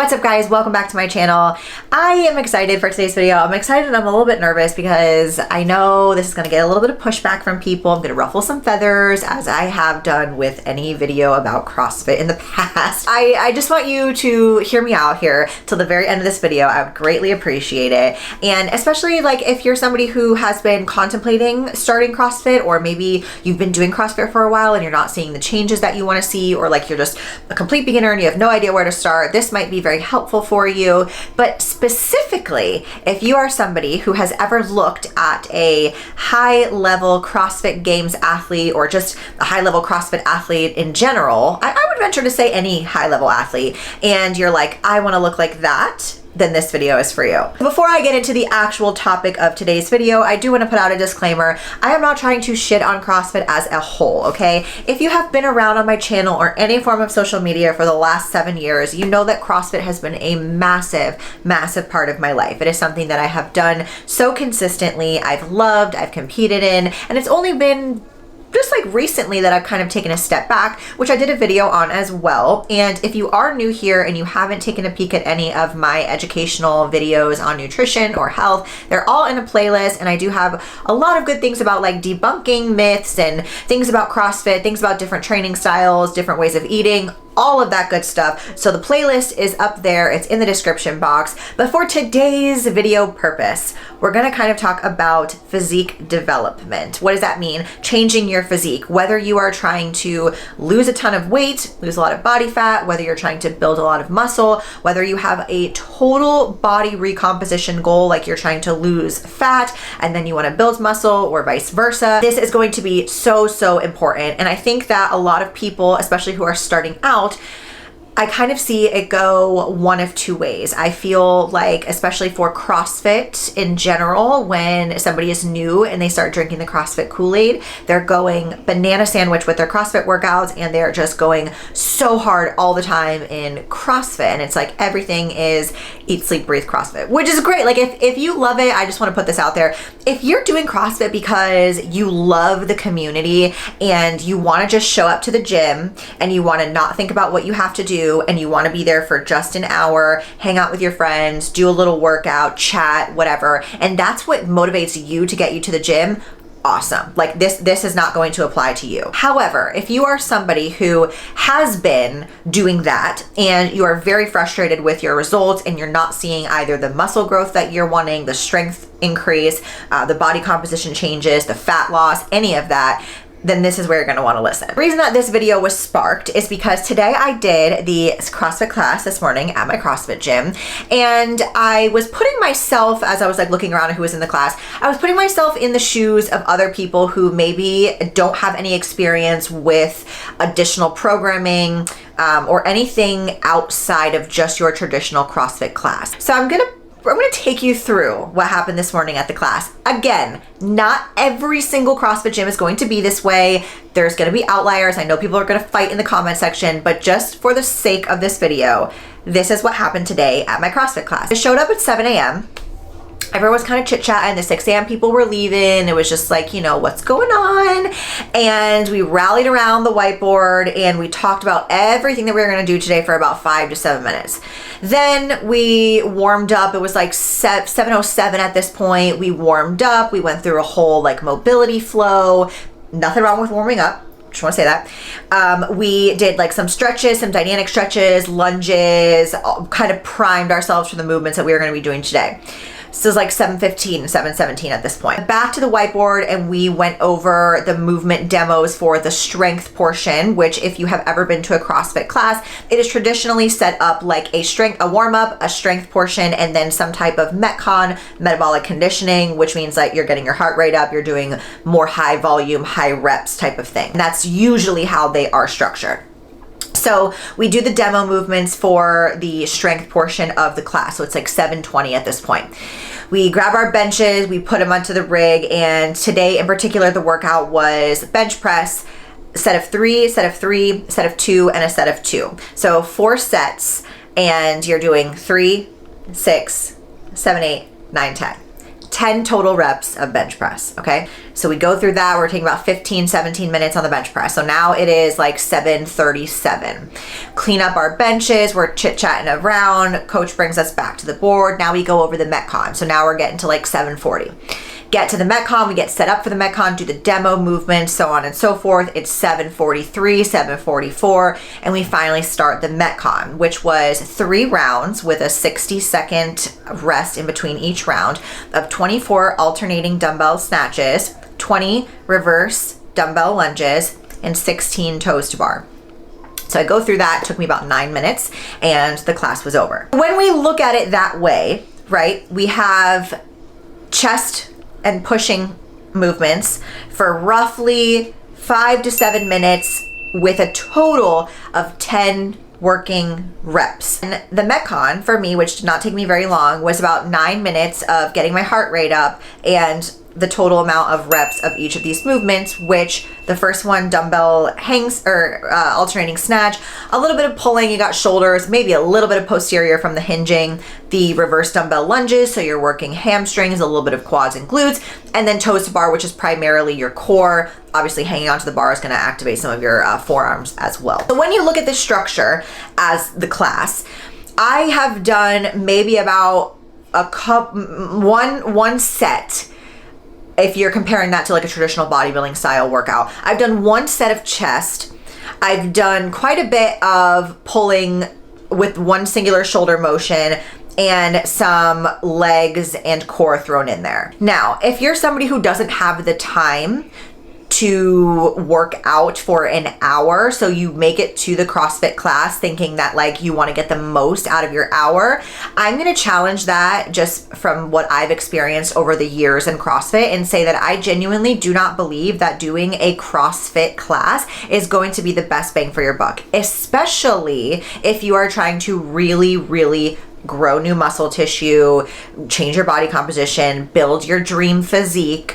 What's up guys, welcome back to my channel. I am excited for today's video. I'm excited, I'm a little bit nervous because I know this is gonna get a little bit of pushback from people. I'm gonna ruffle some feathers as I have done with any video about CrossFit in the past. I just want you to hear me out here till the very end of this video. I would greatly appreciate it. And especially like if you're somebody who has been contemplating starting CrossFit, or maybe you've been doing CrossFit for a while and you're not seeing the changes that you wanna see, or like you're just a complete beginner and you have no idea where to start, this might be very helpful for you. But specifically, if you are somebody who has ever looked at a high level CrossFit Games athlete, or just a high level CrossFit athlete in general, I would venture to say any high level athlete, and you're like, I want to look like that, then this video is for you. Before I get into the actual topic of today's video, I do want to put out a disclaimer. I am not trying to shit on CrossFit as a whole, okay? If you have been around on my channel or any form of social media for the last 7 years, you know that CrossFit has been a massive, massive part of my life. It is something that I have done so consistently, I've loved, I've competed in, and it's only been just like recently that I've kind of taken a step back, which I did a video on as well. And if you are new here and you haven't taken a peek at any of my educational videos on nutrition or health, they're all in a playlist, and I do have a lot of good things about like debunking myths and things about CrossFit, things about different training styles, different ways of eating, all of that good stuff. So the playlist is up there, it's in the description box. But for today's video purpose, we're gonna kind of talk about physique development. What does that mean? Changing your physique. Whether you are trying to lose a ton of weight, lose a lot of body fat, whether you're trying to build a lot of muscle, whether you have a total body recomposition goal, like you're trying to lose fat and then you wanna build muscle, or vice versa. This is going to be so important. And I think that a lot of people, especially who are starting out, I kind of see it go one of two ways. I feel like, especially for CrossFit in general, when somebody is new and they start drinking the CrossFit Kool-Aid, they're going banana sandwich with their CrossFit workouts, and they're just going so hard all the time in CrossFit. And it's like everything is eat, sleep, breathe CrossFit, which is great. Like if you love it, I just want to put this out there. If you're doing CrossFit because you love the community and you want to just show up to the gym and you want to not think about what you have to do, and you want to be there for just an hour, hang out with your friends, do a little workout, chat, whatever, and that's what motivates you to get you to the gym, awesome. Like this is not going to apply to you. However, if you are somebody who has been doing that and you are very frustrated with your results and you're not seeing either the muscle growth that you're wanting, the strength increase, the body composition changes, the fat loss, any of that, then this is where you're gonna wanna listen. The reason that this video was sparked is because today I did the CrossFit class this morning at my CrossFit gym, and I was putting myself, as I was like looking around at who was in the class, I was putting myself in the shoes of other people who maybe don't have any experience with additional programming or anything outside of just your traditional CrossFit class. So I'm gonna take you through what happened this morning at the class. Again, not every single CrossFit gym is going to be this way. There's gonna be outliers. I know people are gonna fight in the comment section, but just for the sake of this video, this is what happened today at my CrossFit class. I showed up at 7 a.m. Everyone was kind of chit-chatting. The 6 a.m. people were leaving. It was just like, you know, what's going on? And we rallied around the whiteboard and we talked about everything that we were going to do today for about 5 to 7 minutes. Then we warmed up. It was like 7:07 at this point. We warmed up. We went through a whole like mobility flow. Nothing wrong with warming up. Just want to say that. We did like some stretches, some dynamic stretches, lunges, kind of primed ourselves for the movements that we were going to be doing today. So it was like 7:15, 7:17 at this point. Back to the whiteboard, and we went over the movement demos for the strength portion, which if you have ever been to a CrossFit class, it is traditionally set up like a warm-up, a strength portion, and then some type of Metcon, metabolic conditioning, which means that you're getting your heart rate up, you're doing more high volume, high reps type of thing. And that's usually how they are structured. So we do the demo movements for the strength portion of the class. So it's like 7:20 at this point. We grab our benches, we put them onto the rig, and today in particular, the workout was bench press, set of 3, set of 3, set of 2, and a set of 2. So 4 sets, and you're doing 3, 6, 7, 8, 9, 10. 10 total reps of bench press, okay? So we go through that, we're taking about 15, 17 minutes on the bench press. So now it is like 7:37. Clean up our benches, we're chit-chatting around, coach brings us back to the board. Now we go over the Metcon. So now we're getting to like 7:40. Get to the Metcon, we get set up for the Metcon, do the demo movement, so on and so forth. It's 7:43, 7:44, and we finally start the Metcon, which was 3 rounds with a 60-second rest in between each round of 24 alternating dumbbell snatches, 20 reverse dumbbell lunges, and 16 toes to bar. So I go through that, it took me about 9 minutes, and the class was over. When we look at it that way, right, we have chest and pushing movements for roughly 5 to 7 minutes with a total of 10 working reps. And the Metcon for me, which did not take me very long, was about 9 minutes of getting my heart rate up and the total amount of reps of each of these movements, which the first one, dumbbell hangs or alternating snatch, a little bit of pulling, you got shoulders, maybe a little bit of posterior from the hinging, the reverse dumbbell lunges, so you're working hamstrings, a little bit of quads and glutes, and then toes to bar, which is primarily your core. Obviously hanging onto the bar is going to activate some of your forearms as well. So when you look at this structure as the class, I have done maybe about one set. If you're comparing that to like a traditional bodybuilding style workout, I've done 1 set of chest. I've done quite a bit of pulling with 1 singular shoulder motion and some legs and core thrown in there. Now, if you're somebody who doesn't have the time to work out for an hour, so you make it to the CrossFit class thinking that like you want to get the most out of your hour, I'm going to challenge that just from what I've experienced over the years in CrossFit and say that I genuinely do not believe that doing a CrossFit class is going to be the best bang for your buck, especially if you are trying to really grow new muscle tissue, change your body composition, build your dream physique.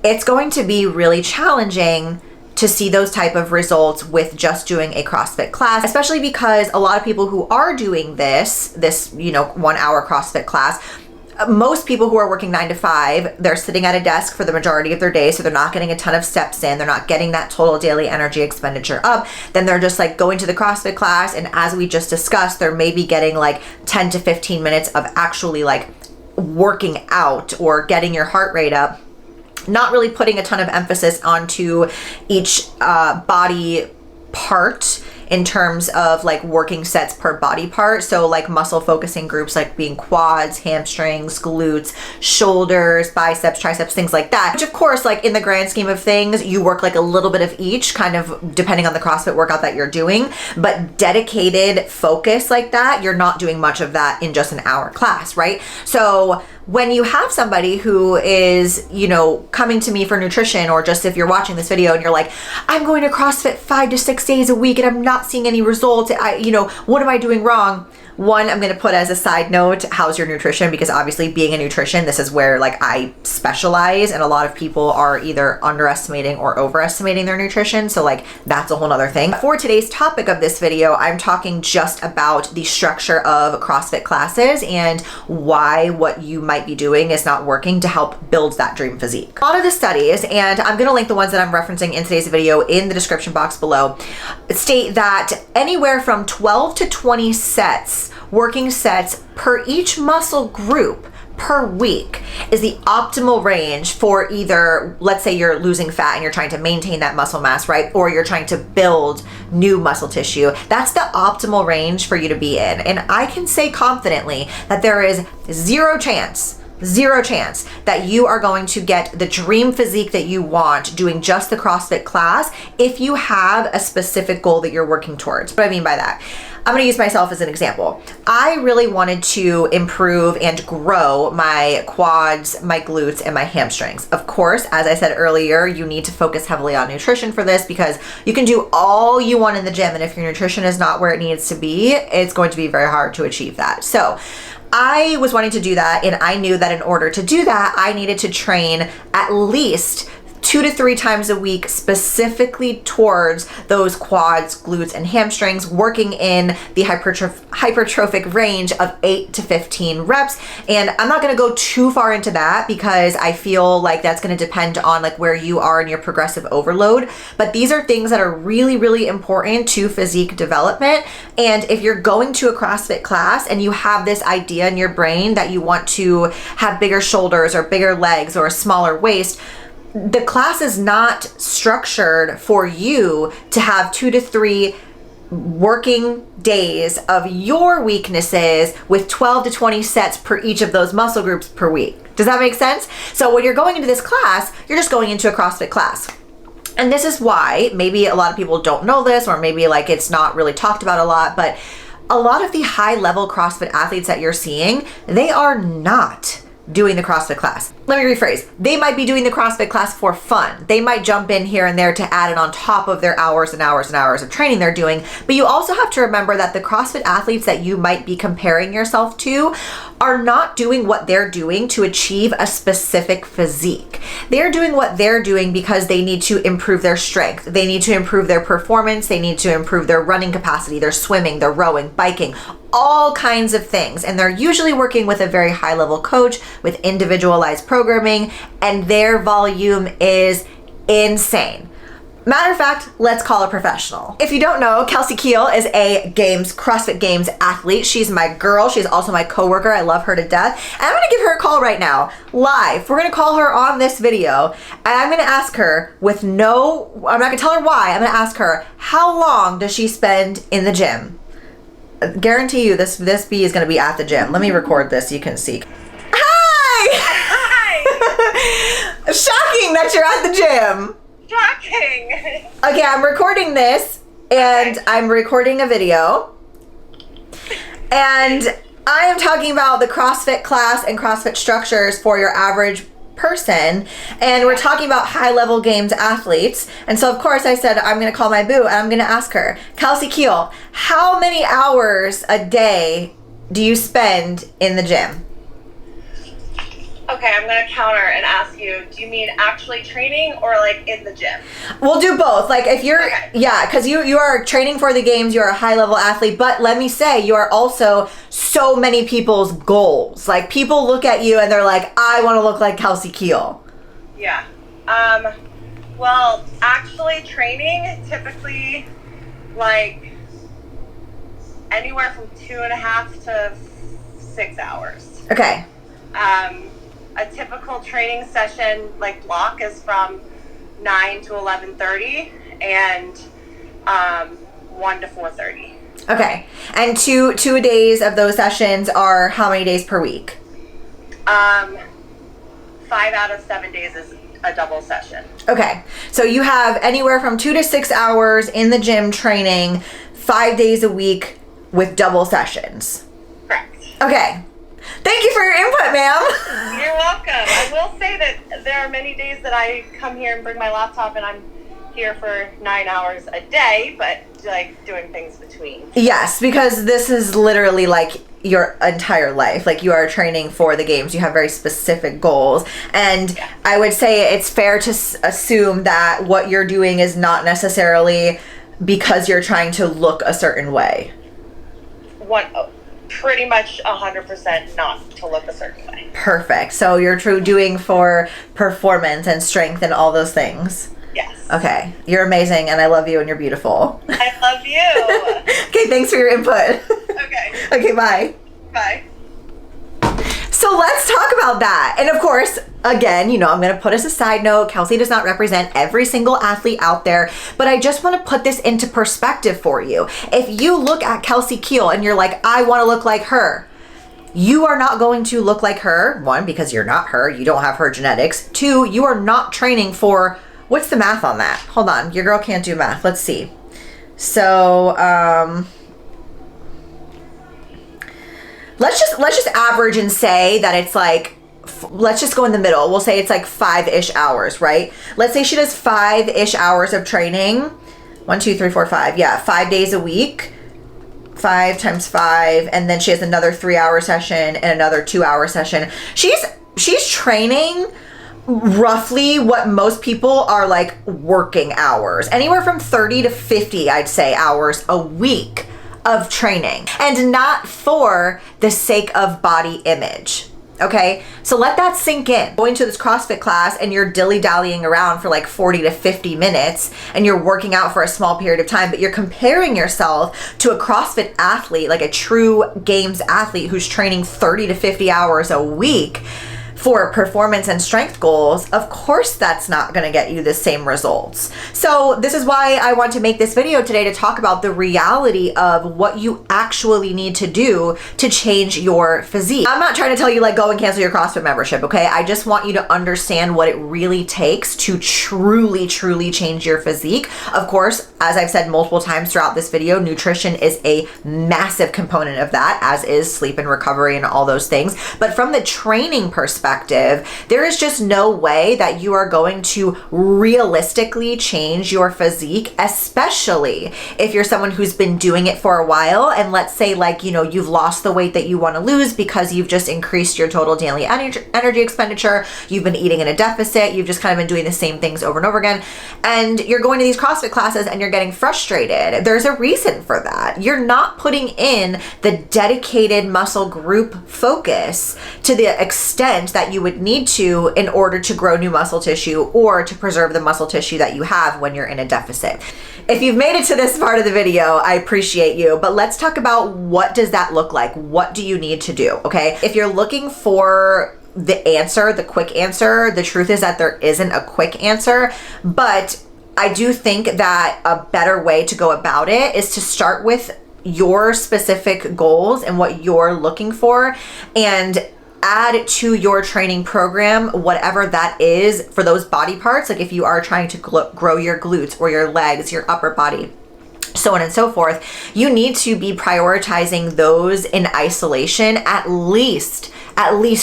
It's going to be really challenging to see those type of results with just doing a CrossFit class, especially because a lot of people who are doing this 1 hour CrossFit class, most people who are working 9 to 5, they're sitting at a desk for the majority of their day, so they're not getting a ton of steps in, they're not getting that total daily energy expenditure up. Then they're just like going to the CrossFit class, and as we just discussed, they're maybe getting like 10 to 15 minutes of actually like working out or getting your heart rate up, not really putting a ton of emphasis onto each body part in terms of like working sets per body part. So like muscle focusing groups like being quads, hamstrings, glutes, shoulders, biceps, triceps, things like that. Which of course, like in the grand scheme of things, you work like a little bit of each, kind of depending on the CrossFit workout that you're doing. But dedicated focus like that, you're not doing much of that in just an hour class, right? So when you have somebody who is, coming to me for nutrition, or just if you're watching this video and you're like, I'm going to CrossFit 5 to 6 days a week and I'm not seeing any results, what am I doing wrong? One, I'm going to put as a side note, how's your nutrition? Because obviously being a nutrition, this is where like I specialize, and a lot of people are either underestimating or overestimating their nutrition. So like that's a whole nother thing. For today's topic of this video, I'm talking just about the structure of CrossFit classes and why what you might be doing is not working to help build that dream physique. A lot of the studies, and I'm going to link the ones that I'm referencing in today's video in the description box below, state that anywhere from 12 to 20 working sets per each muscle group per week is the optimal range for either, let's say you're losing fat and you're trying to maintain that muscle mass, right? Or you're trying to build new muscle tissue. That's the optimal range for you to be in. And I can say confidently that there is zero chance that you are going to get the dream physique that you want doing just the CrossFit class if you have a specific goal that you're working towards. What I mean by that, I'm going to use myself as an example. I really wanted to improve and grow my quads, my glutes, and my hamstrings. Of course, as I said earlier, you need to focus heavily on nutrition for this, because you can do all you want in the gym, and if your nutrition is not where it needs to be, it's going to be very hard to achieve that. So I was wanting to do that, and I knew that in order to do that, I needed to train at least 2 to 3 times a week specifically towards those quads, glutes, and hamstrings, working in the hypertrophic range of 8 to 15 reps. And I'm not going to go too far into that because I feel like that's going to depend on like where you are in your progressive overload. But these are things that are really, really important to physique development. And if you're going to a CrossFit class and you have this idea in your brain that you want to have bigger shoulders or bigger legs or a smaller waist, the class is not structured for you to have 2 to 3 working days of your weaknesses with 12 to 20 sets per each of those muscle groups per week. Does that make sense? So when you're going into this class, you're just going into a CrossFit class. And this is why maybe a lot of people don't know this, or maybe like it's not really talked about a lot, but a lot of the high level CrossFit athletes that you're seeing, they are not doing the CrossFit class. Let me rephrase. They might be doing the CrossFit class for fun. They might jump in here and there to add it on top of their hours and hours and hours of training they're doing. But you also have to remember that the CrossFit athletes that you might be comparing yourself to are not doing what they're doing to achieve a specific physique. They're doing what they're doing because they need to improve their strength. They need to improve their performance. They need to improve their running capacity, their swimming, their rowing, biking, all kinds of things. And they're usually working with a very high level coach with individualized programming, and their volume is insane. Matter of fact, let's call a professional. If you don't know, Kelsey Keel is a CrossFit Games athlete. She's my girl. She's also my coworker. I love her to death. And I'm gonna give her a call right now, live. We're gonna call her on this video, and I'm gonna ask her I'm not gonna tell her why. I'm gonna ask her, how long does she spend in the gym? Guarantee you this bee is gonna be at the gym. Let me record this so you can see. Hi! Shocking that you're at the gym. Shocking. Okay, I'm recording this, and I'm recording a video, and I am talking about the CrossFit class and CrossFit structures for your average person, and we're talking about high-level games athletes. And so of course I said I'm gonna call my boo and I'm gonna ask her, Kelsey Keel, how many hours a day do you spend in the gym? Okay, I'm gonna counter and ask you, do you mean actually training or like in the gym? We'll do both. Like if you're, Okay. Yeah, because you are training for the games, you're a high level athlete, but let me say, you are also so many people's goals. Like people look at you and they're like, I want to look like Kelsey Keel. Yeah. Well, actually training, typically like anywhere from 2.5 to 6 hours. Okay. A typical training session like block is from 9 to 11:30 and 1 to 4:30. Okay. And two days of those sessions are how many days per week? 5 out of 7 days is a double session. Okay. So you have anywhere from 2 to 6 hours in the gym training 5 days a week with double sessions. Correct. Okay. Thank you for your input, ma'am. You're welcome. I will say that there are many days that I come here and bring my laptop and I'm here for 9 hours a day, but like doing things between. Yes, because this is literally like your entire life. Like you are training for the games. You have very specific goals. And Yeah. I would say it's fair to assume that what you're doing is not necessarily because you're trying to look a certain way. Pretty much 100% not to look a certain way. Perfect. So you're doing for performance and strength and all those things. Yes. Okay. You're amazing and I love you and you're beautiful. I love you. Okay, thanks for your input. Okay. Okay, bye. Bye. So let's talk about that. And of course, again, I'm going to put as a side note, Kelsey does not represent every single athlete out there, but I just want to put this into perspective for you. If you look at Kelsey Keel and you're like, I want to look like her, you are not going to look like her. One, because you're not her. You don't have her genetics. Two, you are not training for, what's the math on that? Hold on. Your girl can't do math. Let's see. So, let's just average and say that it's like, let's just go in the middle. We'll say it's like 5-ish hours, right? Let's say she does 5-ish hours of training. 1, 2, 3, 4, 5. Yeah, 5 days a week. 5 times 5, and then she has another 3-hour session and another 2-hour session. She's training roughly what most people are like working hours, anywhere from 30 to 50, I'd say, hours a week of training, and not for the sake of body image. Okay, so let that sink in. Going to this CrossFit class and you're dilly-dallying around for like 40 to 50 minutes and you're working out for a small period of time, but you're comparing yourself to a CrossFit athlete, like a true games athlete who's training 30 to 50 hours a week for performance and strength goals. Of course that's not going to get you the same results. So this is why I want to make this video today, to talk about the reality of what you actually need to do to change your physique. I'm not trying to tell you like go and cancel your CrossFit membership, okay? I just want you to understand what it really takes to truly change your physique. Of course, as I've said multiple times throughout this video, nutrition is a massive component of that, as is sleep and recovery and all those things. But from the training perspective, there is just no way that you are going to realistically change your physique, especially if you're someone who's been doing it for a while. And let's say like, you know, you've lost the weight that you want to lose because you've just increased your total daily energy expenditure. You've been eating in a deficit. You've just kind of been doing the same things over and over again. And you're going to these CrossFit classes and you're getting frustrated. There's a reason for that. You're not putting in the dedicated muscle group focus to the extent that you would need to in order to grow new muscle tissue or to preserve the muscle tissue that you have when you're in a deficit. If you've made it to this part of the video, I appreciate you, but let's talk about what does that look like? What do you need to do, okay? If you're looking for the answer, the quick answer, the truth is that there isn't a quick answer, but I do think that a better way to go about it is to start with your specific goals and what you're looking for, and add to your training program whatever that is for those body parts. Like if you are trying to grow your glutes or your legs, your upper body, so on and so forth, you need to be prioritizing those in isolation at least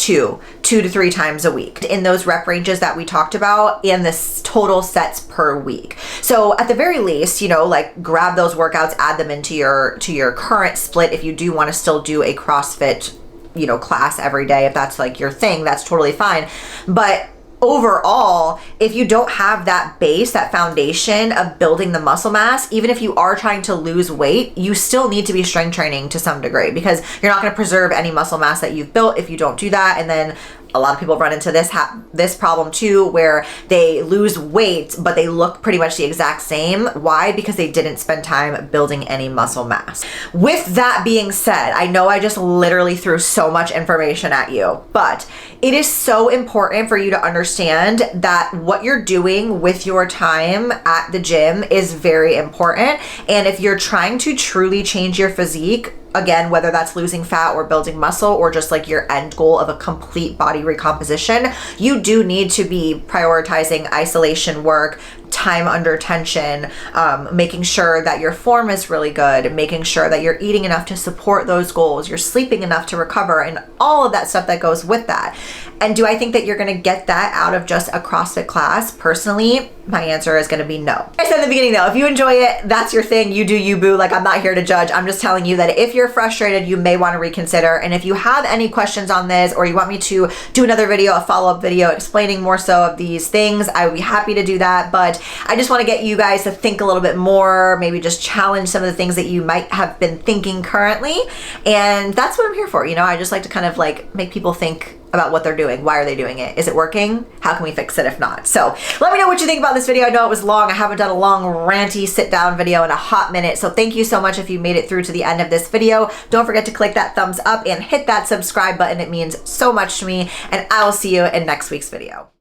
two to three times a week in those rep ranges that we talked about and the total sets per week. So at the very least, you know, like grab those workouts, add them into your current split. If you do want to still do a CrossFit, you know, class every day, if that's like your thing, that's totally fine. But overall, if you don't have that base, that foundation of building the muscle mass, even if you are trying to lose weight, you still need to be strength training to some degree, because you're not going to preserve any muscle mass that you've built if you don't do that. And then a lot of people run into this problem too, where they lose weight, but they look pretty much the exact same. Why? Because they didn't spend time building any muscle mass. With that being said, I know I just literally threw so much information at you, but it is so important for you to understand that what you're doing with your time at the gym is very important. And if you're trying to truly change your physique, again, whether that's losing fat or building muscle or just like your end goal of a complete body recomposition, you do need to be prioritizing isolation work, time under tension, making sure that your form is really good, making sure that you're eating enough to support those goals, you're sleeping enough to recover, and all of that stuff that goes with that. And do I think that you're going to get that out of just a CrossFit class? Personally, my answer is going to be no. I said in the beginning though, if you enjoy it, that's your thing, you do you, boo. Like, I'm not here to judge. I'm just telling you that if you're frustrated, you may want to reconsider. And if you have any questions on this, or you want me to do another video, a follow-up video explaining more so of these things, I would be happy to do that. But I just want to get you guys to think a little bit more, maybe just challenge some of the things that you might have been thinking currently. And that's what I'm here for. You know, I just like to kind of like make people think about what they're doing. Why are they doing it? Is it working? How can we fix it if not? So let me know what you think about this video. I know it was long. I haven't done a long ranty sit down video in a hot minute. So thank you so much if you made it through to the end of this video. Don't forget to click that thumbs up and hit that subscribe button. It means so much to me, and I will see you in next week's video.